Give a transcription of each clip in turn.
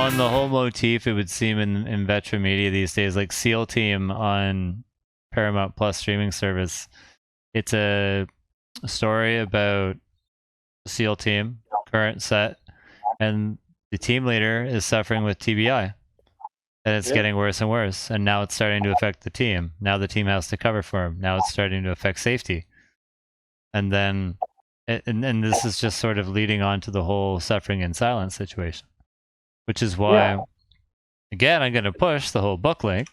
on the whole motif, it would seem in veteran media these days, like SEAL Team on Paramount Plus streaming service, it's a story about SEAL Team, current set, and the team leader is suffering with TBI. And it's getting worse and worse. And now it's starting to affect the team. Now the team has to cover for him. Now it's starting to affect safety. And then, and this is just sort of leading on to the whole suffering in silence situation, which is why, again, I'm going to push the whole book link.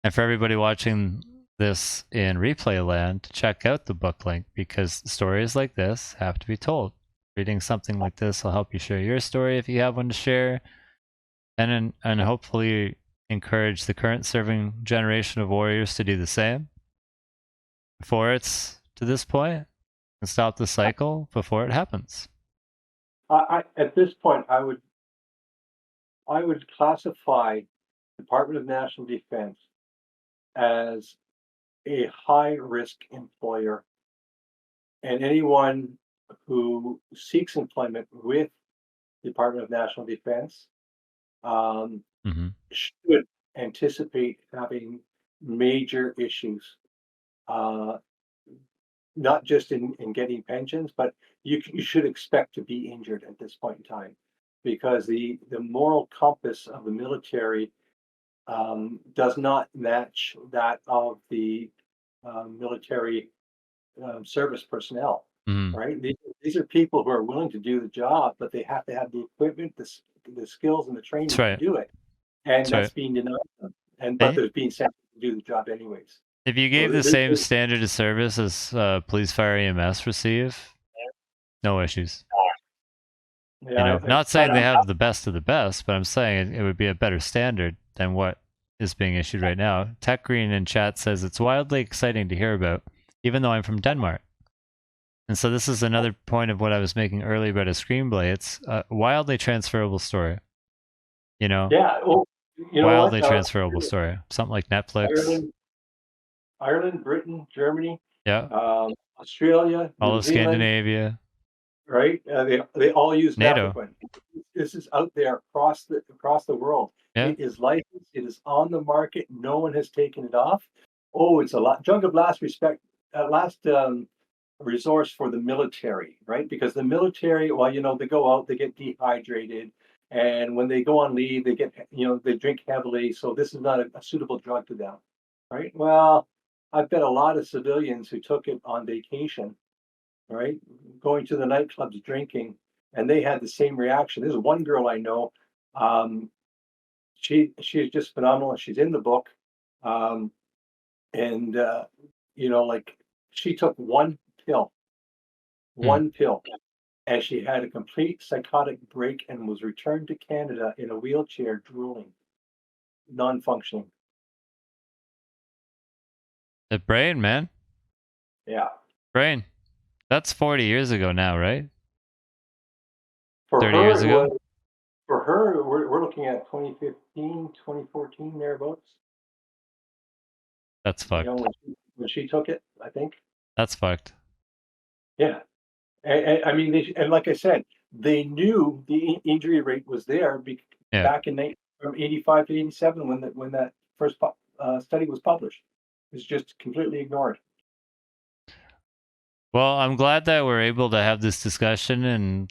And for everybody watching this in replay land, to check out the book link, because stories like this have to be told. Reading something like this will help you share your story if you have one to share. And hopefully encourage the current serving generation of warriors to do the same before it's to this point, and stop the cycle before it happens. At this point, I would classify Department of National Defense as a high-risk employer, and anyone who seeks employment with the Department of National Defense should anticipate having major issues, not just in getting pensions, but you should expect to be injured at this point in time, because the moral compass of the military does not match that of the military service personnel. Right? These are people who are willing to do the job, but they have to have the equipment, the skills, and the training to do it. And that's being denied them. But they're being sent to do the job anyways. If you gave the same standard of service as police, fire, EMS receive, no issues. Not saying they have the best of the best, but I'm saying it would be a better standard than what is being issued right now. Tech Green in chat says it's wildly exciting to hear about, even though I'm from Denmark. And so this is another point of what I was making earlier about a screenplay. It's a wildly transferable story. Yeah. Well, wildly transferable story. Something like Netflix. Ireland, Britain, Germany. Yeah. Australia. All of Scandinavia. Right. They all use NATO. African. This is out there across the world. Yeah. It is licensed. It is on the market. No one has taken it off. Oh, it's a drug of last resource for the military, right? Because the military, they go out, they get dehydrated, and when they go on leave, they get, they drink heavily. So this is not a suitable drug to them, right? Well, I've bet a lot of civilians who took it on vacation, right, going to the nightclubs, drinking, and they had the same reaction. There's one girl I know. She is just phenomenal. She's in the book, she took one pill, and she had a complete psychotic break and was returned to Canada in a wheelchair, drooling, non-functioning. The brain, man. Yeah. Brain. That's 40 years ago now, right? For 30 years ago? For her, we're looking at 2015, 2014, thereabouts. That's fucked. When she took it, I think. That's fucked. Yeah. And I mean, and like I said, they knew the injury rate was there back in from 85 to 87 when that first study was published. It was just completely ignored. Well, I'm glad that we're able to have this discussion, and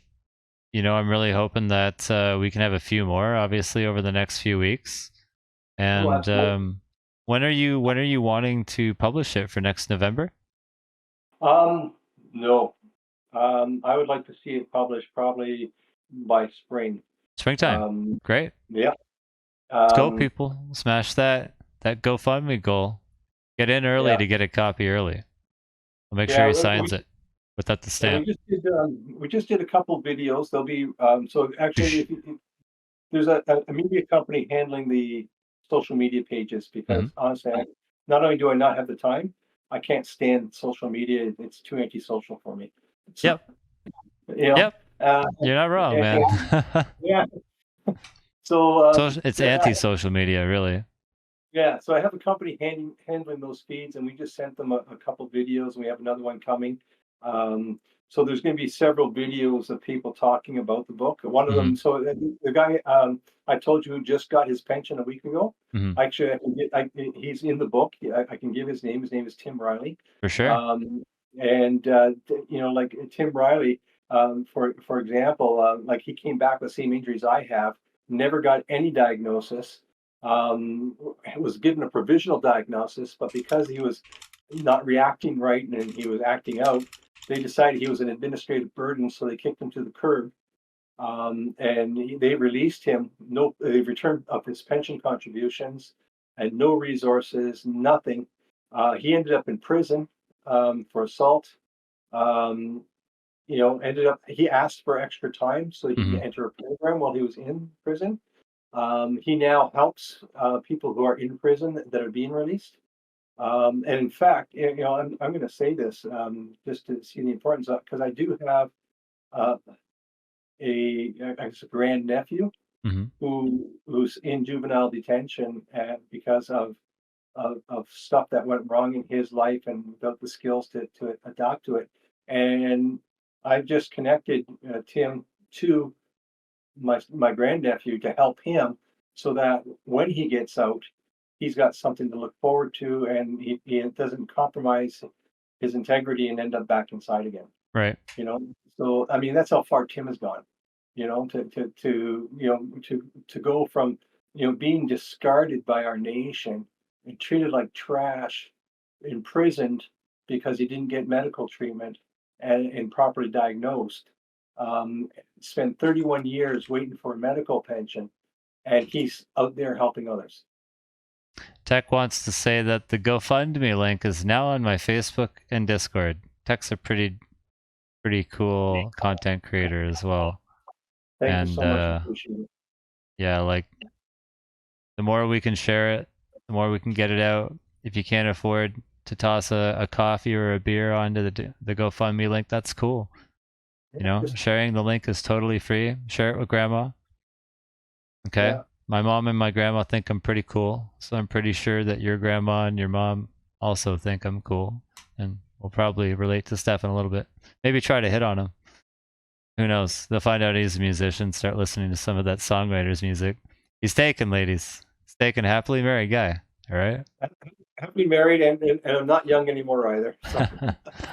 I'm really hoping that we can have a few more, obviously, over the next few weeks. And when are you wanting to publish it for next November? No. I would like to see it published probably by spring. Springtime. Great. Yeah. Let's go, people. Smash that GoFundMe goal. Get in early to get a copy early. I'll make sure he signs it without the stamp. We just did a couple videos. There'll be so actually there's a media company handling the social media pages, because honestly, not only do I not have the time, I can't stand social media. It's too antisocial for me. So, Yep. You're not wrong, man. Yeah. So it's anti-social media, really. Yeah. So I have a company handling those feeds, and we just sent them a couple videos, and we have another one coming. So there's going to be several videos of people talking about the book. One of them, so the guy I told you who just got his pension a week ago. Actually, he's in the book. I can give his name. His name is Tim Riley. For sure. And like Tim Riley, for example, like he came back with the same injuries I have, never got any diagnosis. Was given a provisional diagnosis, but because he was not reacting right and he was acting out, they decided he was an administrative burden, so they kicked him to the curb. And they released him. They returned up his pension contributions, and no resources, nothing. He ended up in prison for assault. He asked for extra time so he could enter a program while he was in prison. He now helps people who are in prison that are being released. And in fact, I'm going to say this just to see the importance of, because I do have a grandnephew who's in juvenile detention because of stuff that went wrong in his life and without the skills to adapt to it. And I've just connected Tim to my grandnephew to help him so that when he gets out, he's got something to look forward to, and he doesn't compromise his integrity and end up back inside again. Right. So I mean, that's how far Tim has gone. To go from being discarded by our nation and treated like trash, imprisoned because he didn't get medical treatment and properly diagnosed. Spent 31 years waiting for a medical pension, and he's out there helping others. Tech wants to say that the GoFundMe link is now on my Facebook and Discord. Tech's a pretty cool content creator as well. Thank you so much. Appreciate it. Yeah, like the more we can share it, the more we can get it out. If you can't afford to toss a coffee or a beer onto the GoFundMe link, that's cool. Sharing the link is totally free. Share it with grandma. Okay. Yeah. My mom and my grandma think I'm pretty cool, so I'm pretty sure that your grandma and your mom also think I'm cool, and we'll probably relate to Stephen a little bit. Maybe try to hit on him. Who knows? They'll find out he's a musician, start listening to some of that songwriter's music. He's taken, ladies. He's taken, happily married guy. All right? Happily married, and I'm not young anymore either. So.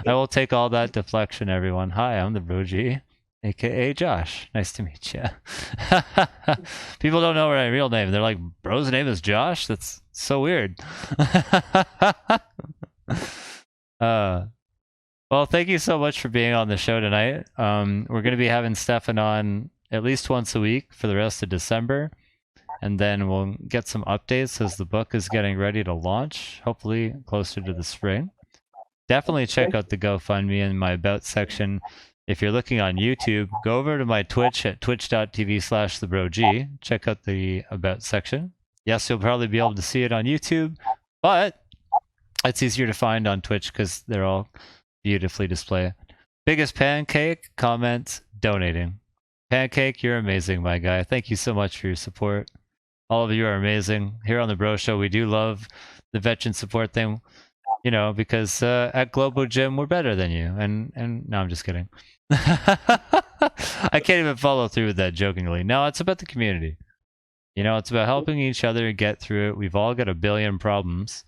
I will take all that deflection, everyone. Hi, I'm the Bro G, a.k.a. Josh. Nice to meet you. People don't know my real name. They're like, bro's name is Josh? That's so weird. Well, thank you so much for being on the show tonight. We're going to be having Stephen on at least once a week for the rest of December. And then we'll get some updates as the book is getting ready to launch, hopefully closer to the spring. Definitely check out the GoFundMe in my About section. If you're looking on YouTube, go over to my Twitch at twitch.tv/thebrog. Check out the About section. Yes, you'll probably be able to see it on YouTube, but it's easier to find on Twitch because they're all beautifully displayed. Biggest Pancake, comment, donating. Pancake, you're amazing, my guy. Thank you so much for your support. All of you are amazing. Here on the Bro Show, we do love the veteran support thing, because at Globo Gym, we're better than you. And no, I'm just kidding. I can't even follow through with that jokingly. No, it's about the community. It's about helping each other get through it. We've all got a billion problems.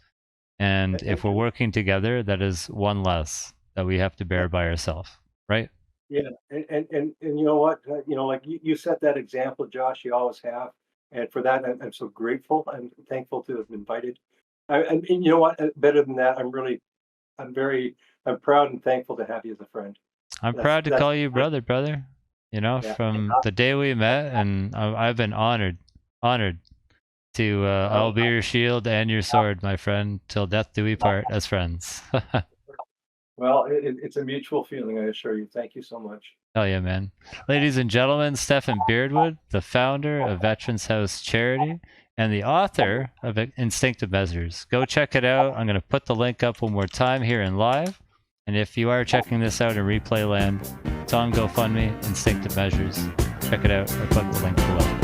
And if we're working together, that is one less that we have to bear by ourselves, right? Yeah, and you know what? Like you set that example, Josh. You always have, and for that, I'm so grateful. I'm thankful to have been invited. And you know what? Better than that, I'm proud and thankful to have you as a friend. I'm proud to call you brother. From the day we met, and I've been honored to I'll be your shield and your sword, my friend, till death do we part as friends. Well, it's a mutual feeling, I assure you. Thank you so much. Hell yeah, man. Ladies and gentlemen, Stephen Beardwood, the founder of Veterans House Charity and the author of Instinctive Measures. Go check it out. I'm going to put the link up one more time here in live. And if you are checking this out in replay land, it's on GoFundMe, Instinctive Measures. Check it out. I put the link below.